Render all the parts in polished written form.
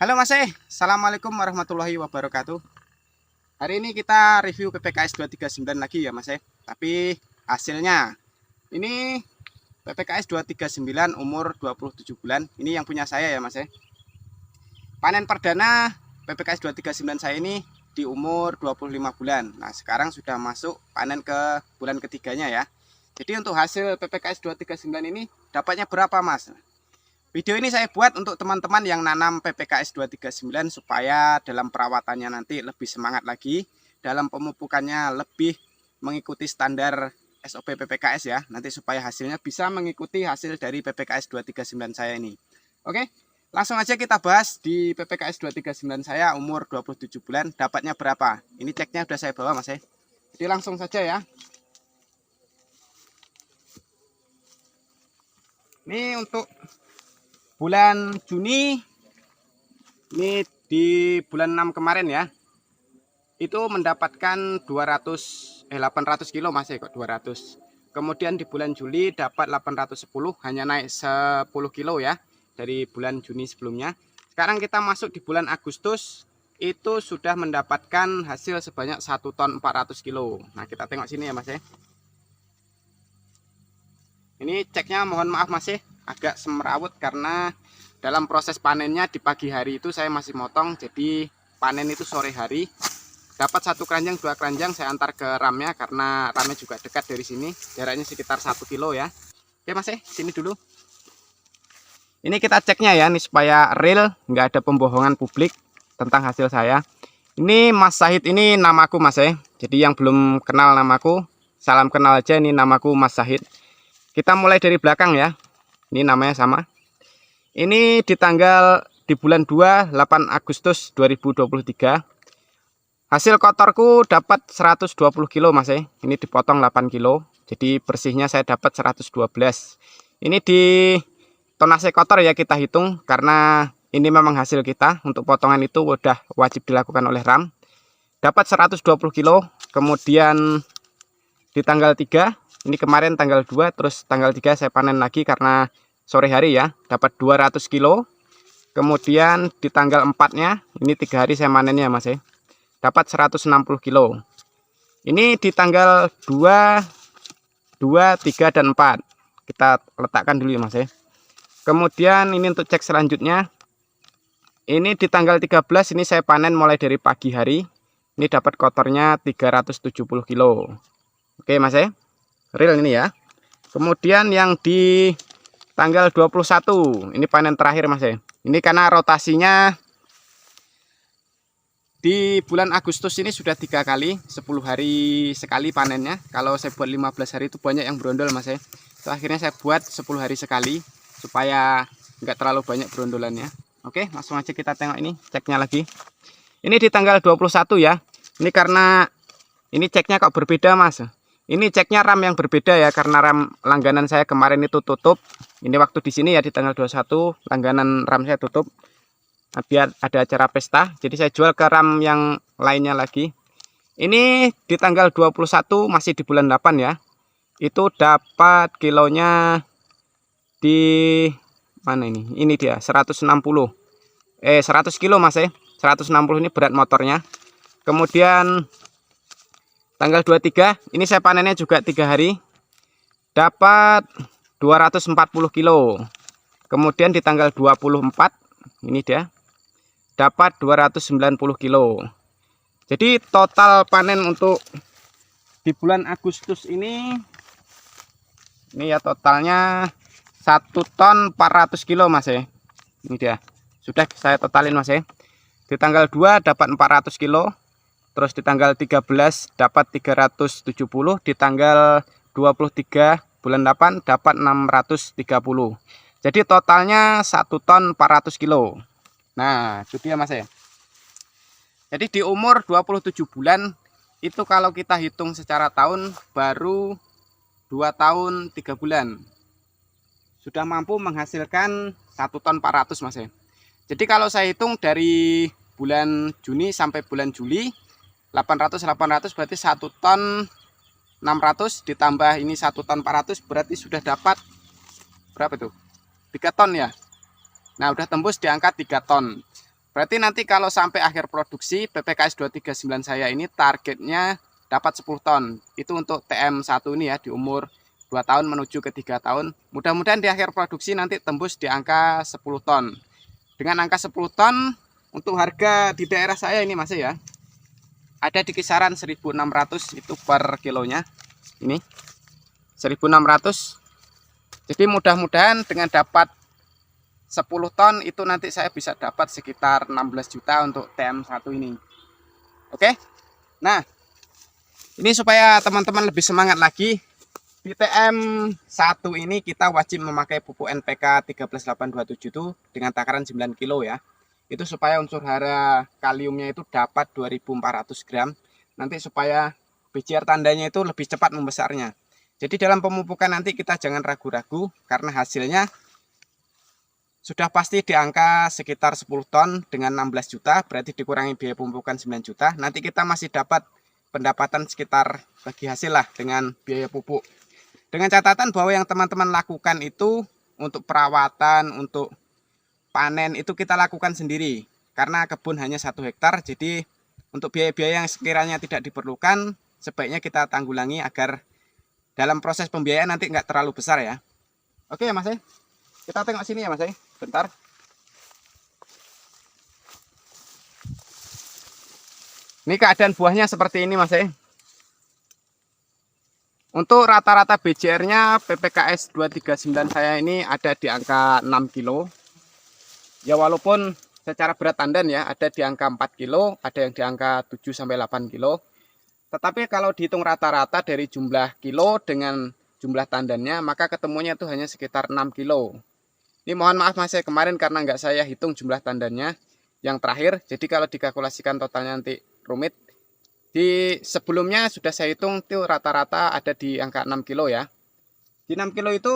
Halo Mas Assalamualaikum warahmatullahi wabarakatuh. Hari ini kita review PPKS 239 lagi ya Mas Tapi hasilnya ini PPKS 239 umur 27 bulan. Ini yang punya saya ya Mas Panen perdana PPKS 239 saya ini di umur 25 bulan. Nah, sekarang sudah masuk panen ke bulan ketiganya ya. Jadi untuk hasil PPKS 239 ini dapatnya berapa Mas? Video ini saya buat untuk teman-teman yang nanam PPKS 239 supaya dalam perawatannya nanti lebih semangat lagi, dalam pemupukannya lebih mengikuti standar SOP PPKS ya, nanti supaya hasilnya bisa mengikuti hasil dari PPKS 239 saya ini. Oke, langsung aja kita bahas di PPKS 239 saya umur 27 bulan dapatnya berapa. Ini ceknya udah saya bawa Mas Jadi langsung saja ya. Ini untuk bulan Juni, ini di bulan 6 kemarin ya, itu mendapatkan 800 kilo Mas kok 200. Kemudian di bulan Juli dapat 810, hanya naik 10 kilo ya dari bulan Juni sebelumnya. Sekarang kita masuk di bulan Agustus, itu sudah mendapatkan hasil sebanyak 1 ton 400 kilo. Nah, kita tengok sini ya Mas Ini ceknya mohon maaf Mas agak semerawut karena dalam proses panennya di pagi hari itu saya masih motong, jadi panen itu sore hari. Dapat 1 keranjang 2 keranjang saya antar ke ramnya karena ramnya juga dekat dari sini, jaraknya sekitar 1 kilo ya. Oke Mas sini dulu. Ini kita ceknya ya, ini supaya real, nggak ada pembohongan publik tentang hasil saya. Ini Mas Sahid, ini namaku Mas jadi yang belum kenal namaku, salam kenal aja, ini namaku Mas Sahid. Kita mulai dari belakang ya. Ini namanya sama. Ini di bulan 2, 8 Agustus 2023. Hasil kotorku dapat 120 kilo Mas Ini dipotong 8 kilo. Jadi bersihnya saya dapat 112. Ini di tonase kotor ya kita hitung, karena ini memang hasil kita. Untuk potongan itu udah wajib dilakukan oleh RAM. Dapat 120 kilo. Kemudian di tanggal 3, ini kemarin tanggal 2, terus tanggal 3 saya panen lagi karena sore hari ya, dapat 200 kilo. Kemudian di tanggal 4-nya, ini 3 hari saya manennya Mas dapat 160 kilo. Ini di tanggal 2, 3 dan 4 kita letakkan dulu ya Mas Kemudian ini untuk cek selanjutnya, ini di tanggal 13 ini saya panen mulai dari pagi hari. Ini dapat kotornya 370 kilo. Oke Mas real ini ya. Kemudian yang di tanggal 21 ini panen terakhir Mas Ini karena rotasinya di bulan Agustus ini sudah 3 kali, 10 hari sekali panennya. Kalau saya buat 15 hari itu banyak yang berondol Mas Itu akhirnya saya buat 10 hari sekali supaya nggak terlalu banyak berondolannya. Oke, langsung aja kita tengok ini ceknya lagi. Ini di tanggal 21 ya. Ini karena ini ceknya kok berbeda Mas. Ini ceknya RAM yang berbeda ya, karena RAM langganan saya kemarin itu tutup. Ini waktu di sini ya di tanggal 21 langganan RAM saya tutup. Nah, biar ada acara pesta, jadi saya jual ke RAM yang lainnya lagi. Ini di tanggal 21 masih di bulan 8 ya. Itu dapat kilonya di mana ini? Ini dia 160. 100 kilo Mas 160 ini berat motornya. Kemudian tanggal 23 ini saya panennya juga 3 hari, dapat 240 kilo. Kemudian di tanggal 24 ini dia dapat 290 kilo. Jadi total panen untuk di bulan Agustus ini ya totalnya 1 ton 400 kilo Mas Ini dia sudah saya totalin Mas Di tanggal 2 dapat 400 kilo. Terus di tanggal 13 dapat 370, di tanggal 23 bulan 8 dapat 630. Jadi totalnya 1 ton 400 kilo. Nah, itu dia Mas Jadi di umur 27 bulan itu kalau kita hitung secara tahun baru 2 tahun 3 bulan. Sudah mampu menghasilkan 1 ton 400 Mas Jadi kalau saya hitung dari bulan Juni sampai bulan Juli 800 berarti 1 ton 600 ditambah ini 1 ton 400 berarti sudah dapat berapa tuh? 3 ton ya. Nah, udah tembus di angka 3 ton. Berarti nanti kalau sampai akhir produksi PPKS 239 saya ini targetnya dapat 10 ton. Itu untuk TM1 ini ya, di umur 2 tahun menuju ke 3 tahun. Mudah-mudahan di akhir produksi nanti tembus di angka 10 ton. Dengan angka 10 ton untuk harga di daerah saya ini Mas ya, ada di kisaran 1.600 itu per kilonya. Ini 1.600. Jadi mudah-mudahan dengan dapat 10 ton itu nanti saya bisa dapat sekitar 16 juta untuk TM1 ini. Oke. Nah, ini supaya teman-teman lebih semangat lagi, di TM1 ini kita wajib memakai pupuk NPK 13827 itu dengan takaran 9 kilo ya. Itu supaya unsur hara kaliumnya itu dapat 2400 gram. Nanti supaya BCR tandanya itu lebih cepat membesarnya. Jadi dalam pemupukan nanti kita jangan ragu-ragu karena hasilnya sudah pasti di angka sekitar 10 ton dengan 16 juta, berarti dikurangi biaya pemupukan 9 juta. Nanti kita masih dapat pendapatan sekitar bagi hasil lah dengan biaya pupuk. Dengan catatan bahwa yang teman-teman lakukan itu untuk perawatan, untuk panen itu kita lakukan sendiri. Karena kebun hanya 1 hektar, jadi untuk biaya-biaya yang sekiranya tidak diperlukan, sebaiknya kita tanggulangi agar dalam proses pembiayaan nanti nggak terlalu besar ya. Oke ya Mas ya. Kita tengok sini ya Mas ya. Bentar. Ini keadaan buahnya seperti ini Mas ya. Untuk rata-rata BCR-nya PPKS 239 saya ini ada di angka 6 kilo. Ya walaupun secara berat tandan ya ada di angka 4 kilo, ada yang di angka 7 sampai 8 kilo. Tetapi kalau dihitung rata-rata dari jumlah kilo dengan jumlah tandannya, maka ketemunya itu hanya sekitar 6 kilo. Ini mohon maaf Mas ya, kemarin karena nggak saya hitung jumlah tandannya yang terakhir. Jadi kalau dikalkulasikan totalnya nanti rumit. Di sebelumnya sudah saya hitung itu rata-rata ada di angka 6 kilo ya. Di 6 kilo itu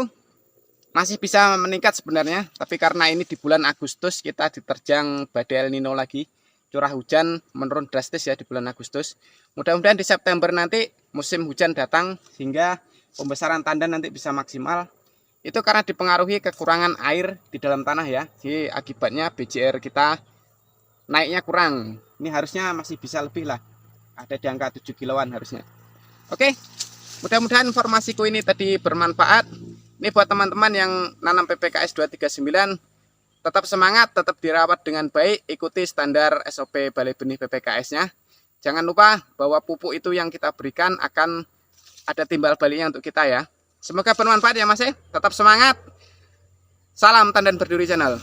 masih bisa meningkat sebenarnya. Tapi karena ini di bulan Agustus kita diterjang badai El Nino lagi. Curah hujan menurun drastis ya di bulan Agustus. Mudah-mudahan di September nanti musim hujan datang sehingga pembesaran tandan nanti bisa maksimal. Itu karena dipengaruhi kekurangan air di dalam tanah ya. Jadi akibatnya BCR kita naiknya kurang. Ini harusnya masih bisa lebih lah. Ada di angka 7 kiloan harusnya. Oke. Mudah-mudahan informasiku ini tadi bermanfaat. Ini buat teman-teman yang nanam PPKS 239, tetap semangat, tetap dirawat dengan baik, ikuti standar SOP Balai Benih PPKS-nya. Jangan lupa bahwa pupuk itu yang kita berikan akan ada timbal baliknya untuk kita ya. Semoga bermanfaat ya Mas. Tetap semangat. Salam Tandan Berduri Channel.